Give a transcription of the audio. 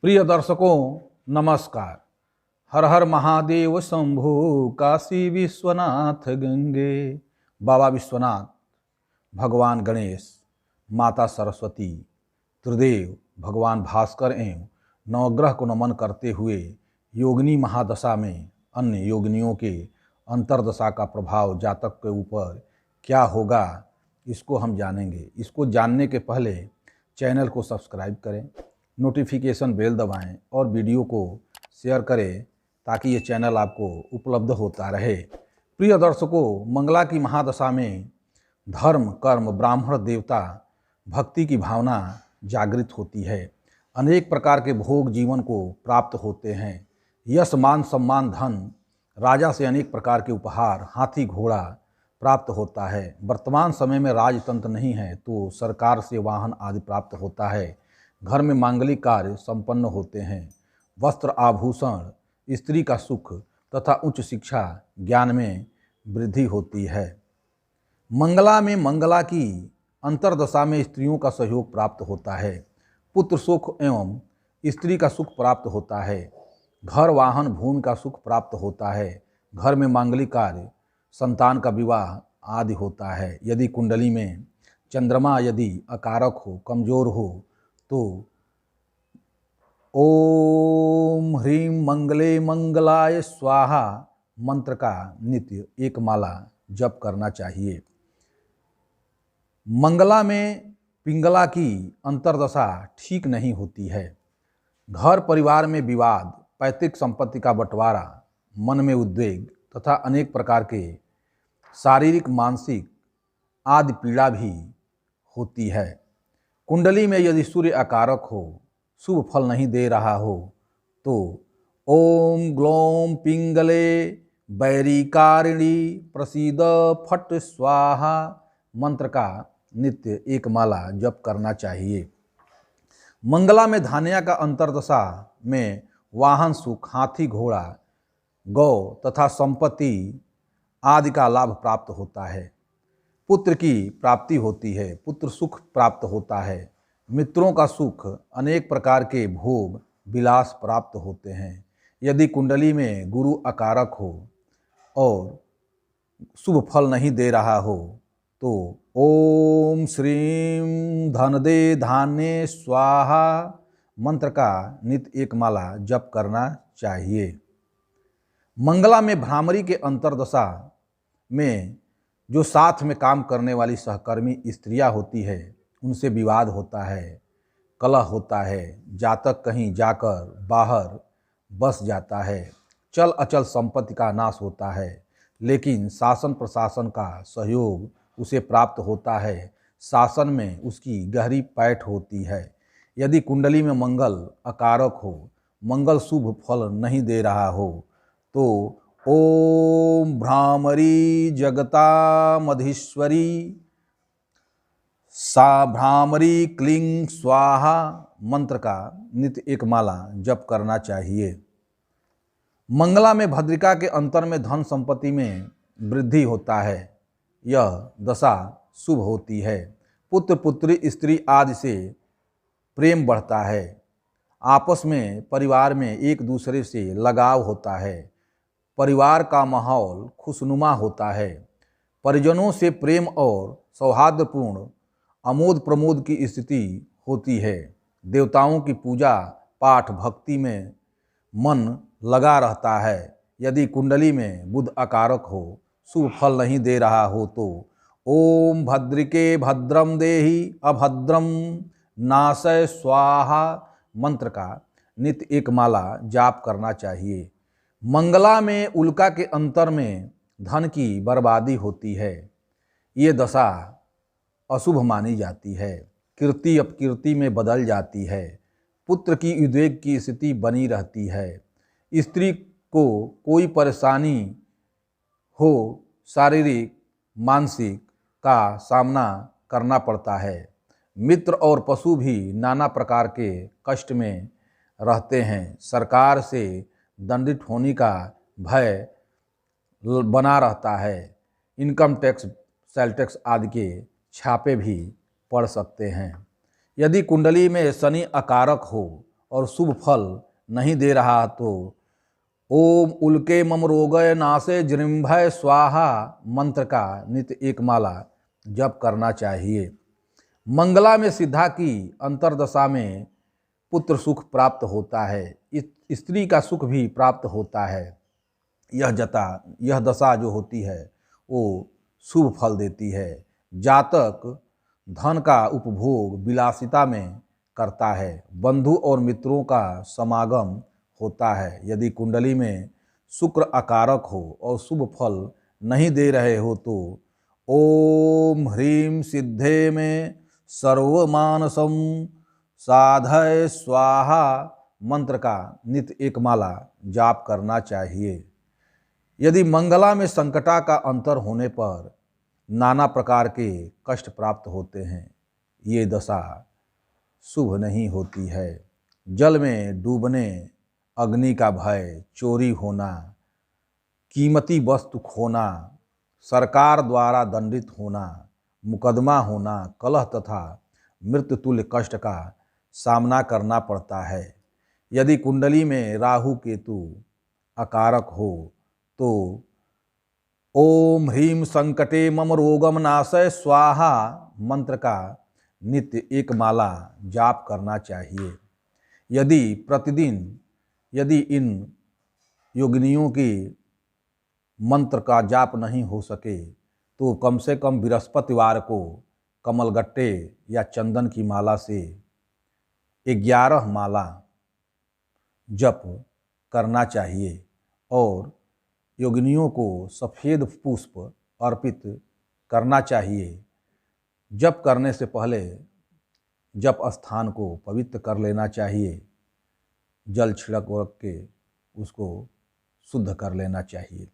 प्रिय दर्शकों नमस्कार। हर हर महादेव शंभो, काशी विश्वनाथ गंगे। बाबा विश्वनाथ, भगवान गणेश, माता सरस्वती, त्रिदेव, भगवान भास्कर एवं नवग्रह को नमन करते हुए योगिनी महादशा में अन्य योगिनियों के अंतर्दशा का प्रभाव जातक के ऊपर क्या होगा, इसको हम जानेंगे। इसको जानने के पहले चैनल को सब्सक्राइब करें, नोटिफिकेशन बेल दबाएं और वीडियो को शेयर करें ताकि ये चैनल आपको उपलब्ध होता रहे। प्रिय दर्शकों, मंगला की महादशा में धर्म, कर्म, ब्राह्मण, देवता, भक्ति की भावना जागृत होती है। अनेक प्रकार के भोग जीवन को प्राप्त होते हैं। यश, मान, सम्मान, धन, राजा से अनेक प्रकार के उपहार, हाथी, घोड़ा प्राप्त होता है। वर्तमान समय में राजतंत्र नहीं है तो सरकार से वाहन आदि प्राप्त होता है। घर में मांगलिक कार्य संपन्न होते हैं। वस्त्र, आभूषण, स्त्री का सुख तथा उच्च शिक्षा, ज्ञान में वृद्धि होती है। मंगला में मंगला की अंतर्दशा में स्त्रियों का सहयोग प्राप्त होता है। पुत्र सुख एवं स्त्री का सुख प्राप्त होता है। घर, वाहन, भूमि का सुख प्राप्त होता है। घर में मांगलिक कार्य, संतान का विवाह आदि होता है। यदि कुंडली में चंद्रमा यदि अकारक हो, कमजोर हो, तो ओम ह्रीं मंगले मंगलाय स्वाहा मंत्र का नित्य एक माला जप करना चाहिए। मंगला में पिंगला की अंतर्दशा ठीक नहीं होती है। घर परिवार में विवाद, पैतृक संपत्ति का बंटवारा, मन में उद्वेग तथा अनेक प्रकार के शारीरिक, मानसिक आदि पीड़ा भी होती है। कुंडली में यदि सूर्य अकारक हो, शुभ फल नहीं दे रहा हो, तो ओम ग्लौम पिंगले बैरिकारिणी प्रसीद फट स्वाहा मंत्र का नित्य एक माला जप करना चाहिए। मंगला में धान्या का अंतर्दशा में वाहन सुख, हाथी, घोड़ा, गौ तथा संपत्ति आदि का लाभ प्राप्त होता है। पुत्र की प्राप्ति होती है। पुत्र सुख प्राप्त होता है। मित्रों का सुख, अनेक प्रकार के भोग विलास प्राप्त होते हैं। यदि कुंडली में गुरु अकारक हो और शुभ फल नहीं दे रहा हो, तो ओम श्रीं धनदे धान्य स्वाहा मंत्र का नित्य एक माला जप करना चाहिए। मंगला में भ्रामरी के अंतर्दशा में जो साथ में काम करने वाली सहकर्मी स्त्रियां होती है, उनसे विवाद होता है, कलह होता है। जातक कहीं जाकर बाहर बस जाता है। चल अचल संपत्ति का नाश होता है, लेकिन शासन प्रशासन का सहयोग उसे प्राप्त होता है। शासन में उसकी गहरी पैठ होती है। यदि कुंडली में मंगल अकारक हो, मंगल शुभ फल नहीं दे रहा हो, तो ओम भ्रामरी जगता मधीश्वरी सा भ्रामरी क्लीं स्वाहा मंत्र का नित्य एक माला जप करना चाहिए। मंगला में भद्रिका के अंतर में धन संपत्ति में वृद्धि होता है। यह दशा शुभ होती है। पुत्र, पुत्री, स्त्री आदि से प्रेम बढ़ता है। आपस में परिवार में एक दूसरे से लगाव होता है। परिवार का माहौल खुशनुमा होता है। परिजनों से प्रेम और सौहार्दपूर्ण आमोद प्रमोद की स्थिति होती है। देवताओं की पूजा पाठ भक्ति में मन लगा रहता है। यदि कुंडली में बुध अकारक हो, शुभ फल नहीं दे रहा हो, तो ओम भद्रिके भद्रम देहि अभद्रम नाशय स्वाहा मंत्र का नित्य एक माला जाप करना चाहिए। मंगला में उल्का के अंतर में धन की बर्बादी होती है। ये दशा अशुभ मानी जाती है। कीर्ति अपकीर्ति में बदल जाती है। पुत्र की उद्वेग की स्थिति बनी रहती है। स्त्री को कोई परेशानी हो, शारीरिक मानसिक का सामना करना पड़ता है। मित्र और पशु भी नाना प्रकार के कष्ट में रहते हैं। सरकार से दंडित होने का भय बना रहता है। इनकम टैक्स, सेल टैक्स आदि के छापे भी पड़ सकते हैं। यदि कुंडली में शनि अकारक हो और शुभ फल नहीं दे रहा तो ओम उल्के मम रोगय नासे जृंभय स्वाहा मंत्र का नित्य एक माला जप करना चाहिए। मंगला में सिद्धा की अंतर्दशा में पुत्र सुख प्राप्त होता है, स्त्री का सुख भी प्राप्त होता है। यह दशा जो होती है वो शुभ फल देती है। जातक धन का उपभोग विलासिता में करता है, बंधु और मित्रों का समागम होता है। यदि कुंडली में शुक्र अकारक हो और शुभ फल नहीं दे रहे हो तो ओम ह्रीं सिद्धे में सर्वमानसम साधय स्वाहा मंत्र का नित्य एक माला जाप करना चाहिए। यदि मंगला में संकटा का अंतर होने पर नाना प्रकार के कष्ट प्राप्त होते हैं, ये दशा शुभ नहीं होती है। जल में डूबने, अग्नि का भय, चोरी होना, कीमती वस्तु खोना, सरकार द्वारा दंडित होना, मुकदमा होना, कलह तथा मृत्यु तुल्य कष्ट का सामना करना पड़ता है। यदि कुंडली में राहु केतु अकारक हो तो ओम ह्रीं संकटे मम रोगम नाशय स्वाहा मंत्र का नित्य एक माला जाप करना चाहिए। यदि प्रतिदिन इन योगिनियों की मंत्र का जाप नहीं हो सके तो कम से कम बृहस्पतिवार को कमलगट्टे या चंदन की माला से 11 माला जप करना चाहिए और योगिनियों को सफ़ेद पुष्प अर्पित करना चाहिए। जप करने से पहले जप स्थान को पवित्र कर लेना चाहिए, जल छिड़क के उसको शुद्ध कर लेना चाहिए।